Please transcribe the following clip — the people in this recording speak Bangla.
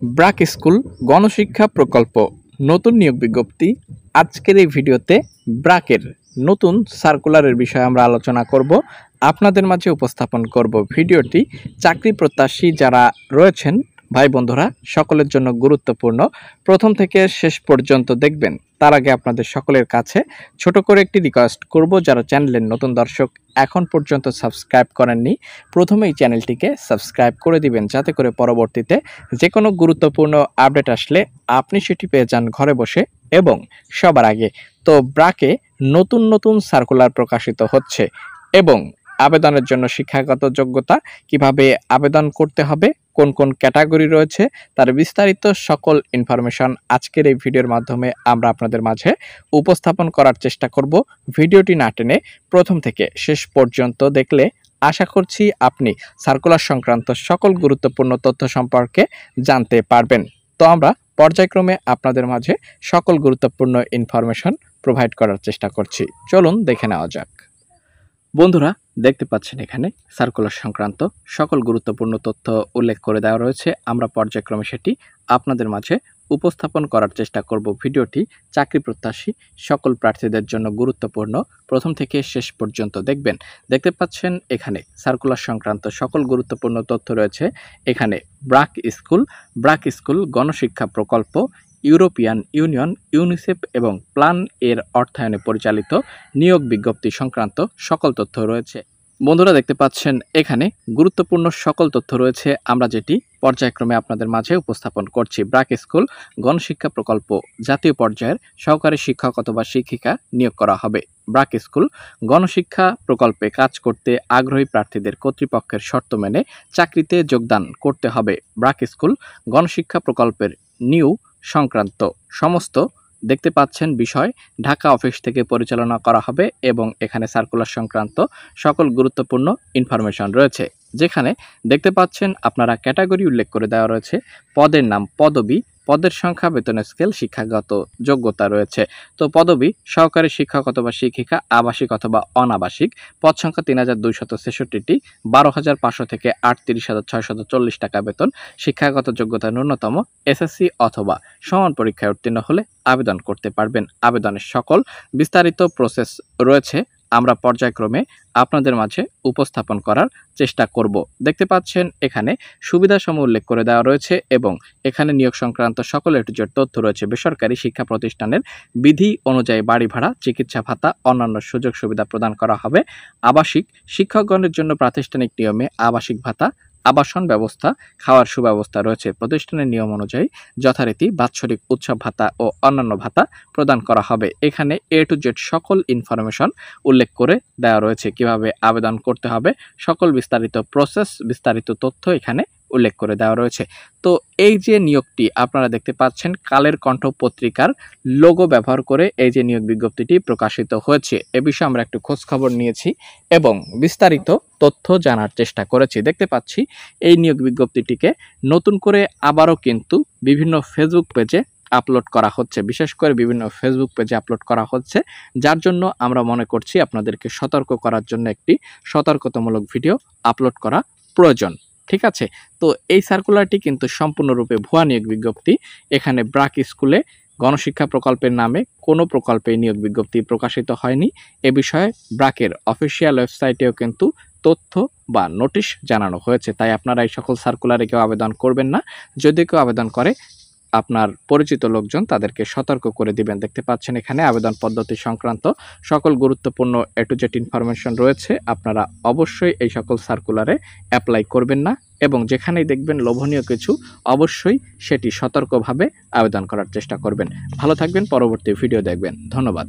ব্রাক স্কুল গণশিক্ষা প্রকল্প নতুন নিয়োগ বিজ্ঞপ্তি। আজকের এই ভিডিওতে ব্রাকের নতুন সার্কুলারের বিষয়ে আমরা আলোচনা করব, আপনাদের মাঝে উপস্থাপন করব। ভিডিওটি চাকরি প্রত্যাশী যারা রয়েছেন ভাই বন্ধুরা সকলের জন্য গুরুত্বপূর্ণ, প্রথম থেকে শেষ পর্যন্ত দেখবেন। তার আগে আপনাদের সকলের কাছে ছোট করে একটি রিকোয়েস্ট করব, যারা চ্যানেলের নতুন দর্শক এখন পর্যন্ত সাবস্ক্রাইব করেননি, প্রথমেই চ্যানেলটিকে সাবস্ক্রাইব করে দিবেন, যাতে করে পরবর্তীতে যে কোনো গুরুত্বপূর্ণ আপডেট আসলে আপনি সেটি পেয়ে যান ঘরে বসে এবং সবার আগে। তো ব্রাকে নতুন নতুন সার্কুলার প্রকাশিত হচ্ছে এবং আবেদনের জন্য শিক্ষাগত যোগ্যতা, কিভাবে আবেদন করতে হবে, কোন কোন ক্যাটাগরি রয়েছে, তার বিস্তারিত সকল ইনফরমেশন আজকের এই ভিডিওর মাধ্যমে আমরা আপনাদের মাঝে উপস্থাপন করার চেষ্টা করব। ভিডিওটি না টেনে প্রথম থেকে শেষ পর্যন্ত দেখলে আশা করছি আপনি সার্কুলার সংক্রান্ত সকল গুরুত্বপূর্ণ তথ্য সম্পর্কে জানতে পারবেন। তো আমরা পর্যায়ক্রমে আপনাদের মাঝে সকল গুরুত্বপূর্ণ ইনফরমেশন প্রোভাইড করার চেষ্টা করছি। চলুন দেখে নেওয়া যাক। বন্ধুরা, দেখতে পাচ্ছেন এখানে সার্কুলার সংক্রান্ত সকল গুরুত্বপূর্ণ তথ্য উল্লেখ করে দেওয়া রয়েছে। আমরা পর্যায়ক্রমে সেটি আপনাদের মাঝে উপস্থাপন করার চেষ্টা করব। ভিডিওটি চাকরি প্রত্যাশী সকল প্রার্থীদের জন্য গুরুত্বপূর্ণ, প্রথম থেকে শেষ পর্যন্ত দেখবেন। দেখতে পাচ্ছেন এখানে সার্কুলার সংক্রান্ত সকল গুরুত্বপূর্ণ তথ্য রয়েছে। এখানে ব্রাক স্কুল গণশিক্ষা প্রকল্প, ইউরোপিয়ান ইউনিয়ন, ইউনিসেফ এবং প্ল্যান এর অর্থায়নে পরিচালিত নিয়োগ বিজ্ঞপ্তি সংক্রান্ত সকল তথ্য রয়েছে। বন্ধুরা, দেখতে পাচ্ছেন এখানে গুরুত্বপূর্ণ সকল তথ্য রয়েছে, আমরা যেটি পর্যায়ক্রমে আপনাদের মাঝে উপস্থাপন করছি। ব্রাক স্কুল গণশিক্ষা প্রকল্প, জাতীয় পর্যায়ের সহকারী শিক্ষক অথবা শিক্ষিকা নিয়োগ করা হবে। ব্রাক স্কুল গণশিক্ষা প্রকল্পে কাজ করতে আগ্রহী প্রার্থীদের কর্তৃপক্ষের শর্ত মেনে চাকরিতে যোগদান করতে হবে। ব্রাক স্কুল গণশিক্ষা প্রকল্পের নিউ সংক্রান্ত সমস্ত দেখতে পাচ্ছেন বিষয় ঢাকা অফিস থেকে পরিচালনা করা হবে এবং এখানে সার্কুলার সংক্রান্ত সকল গুরুত্বপূর্ণ ইনফরমেশন রয়েছে, যেখানে দেখতে পাচ্ছেন আপনারা ক্যাটাগরি উল্লেখ করে দেওয়া রয়েছে, পদের নাম, পদবি, পদের সংখ্যা, বেতনের স্কেল, শিক্ষাগত যোগ্যতা রয়েছে। তো পদবি সহকারী শিক্ষক অথবা শিক্ষিকা, আবাসিক অথবা অনাবাসিক, পদ সংখ্যা ৩,২৬৩টি, ১২,৫০০ থেকে ৩৮,৬৪০ টাকা বেতন। শিক্ষাগত যোগ্যতা ন্যূনতম এসএসসি অথবা সমান পরীক্ষায় উত্তীর্ণ হলে আবেদন করতে পারবেন। আবেদনের সকল বিস্তারিত প্রসেস রয়েছে, আমরা পর্যায়ক্রমে আপনাদের মাঝে উপস্থাপন করার চেষ্টা করব। দেখতে পাচ্ছেন এখানে সুবিধাসমূহ উল্লেখ করে দেওয়া রয়েছে এবং এখানে নিয়োগ সংক্রান্ত সকল এটুজেড তথ্য রয়েছে। বেসরকারি শিক্ষা প্রতিষ্ঠানের বিধি অনুযায়ী বাড়ি ভাড়া, চিকিৎসা ভাতা, অন্যান্য সুযোগ সুবিধা প্রদান করা হবে। আবাসিক শিক্ষকগণের জন্য প্রাতিষ্ঠানিক নিয়মে আবাসিক ভাতা, আবাসন ব্যবস্থা, খাওয়ার সুব্যবস্থা রয়েছে। প্রতিষ্ঠানের নিয়ম অনুযায়ী যথারীতি বাৎসরিক উৎসব ভাতা ও অন্যান্য ভাতা প্রদান করা হবে। এখানে এ টু জেড সকল ইনফরমেশন উল্লেখ করে দেওয়া রয়েছে, কিভাবে আবেদন করতে হবে, সকল বিস্তারিত প্রসেস, বিস্তারিত তথ্য এখানে উল্লেখ করে দেওয়া রয়েছে। তো এই যে নিয়োগটি আপনারা দেখতে পাচ্ছেন, কালের কণ্ঠ পত্রিকার লোগো ব্যবহার করে এই যে নিয়োগ বিজ্ঞপ্তিটি প্রকাশিত হয়েছে, এ বিষয়ে আমরা একটু খোঁজ খবর নিয়েছি এবং বিস্তারিত তথ্য জানার চেষ্টা করেছি। দেখতে পাচ্ছি এই নিয়োগ বিজ্ঞপ্তিটিকে নতুন করে আবারও কিন্তু বিভিন্ন ফেসবুক পেজে আপলোড করা হচ্ছে, বিশেষ করে বিভিন্ন ফেসবুক পেজে আপলোড করা হচ্ছে, যার জন্য আমরা মনে করছি আপনাদেরকে সতর্ক করার জন্য একটি সতর্কতামূলক ভিডিও আপলোড করা প্রয়োজন। ঠিক আছে, তো এই সার্কুলারটি কিন্তু সম্পূর্ণরূপে ভুয়া নিয়োগ বিজ্ঞপ্তি। এখানে ব্রাক স্কুলে গণশিক্ষা প্রকল্পের নামে কোনো প্রকল্পে নিয়োগ বিজ্ঞপ্তি প্রকাশিত হয়নি। এ বিষয়ে ব্রাকের অফিসিয়াল ওয়েবসাইটেও কিন্তু তথ্য বা নোটিশ জানানো হয়েছে। তাই আপনারা এই সকল সার্কুলারে কেউ আবেদন করবেন না। যদি কেউ আবেদন করে, আপনার পরিচিত লোকজন তাদেরকে সতর্ক করে দিবেন। দেখতে পাচ্ছেন এখানে আবেদন পদ্ধতি সংক্রান্ত সকল গুরুত্বপূর্ণ এ টু জেড ইনফরমেশন রয়েছে। আপনারা অবশ্যই এই সকল সার্কুলারে অ্যাপ্লাই করবেন না এবং যেখানেই দেখবেন লোভনীয় কিছু, অবশ্যই সেটি সতর্কভাবে আবেদন করার চেষ্টা করবেন। ভালো থাকবেন, পরবর্তী ভিডিও দেখবেন। ধন্যবাদ।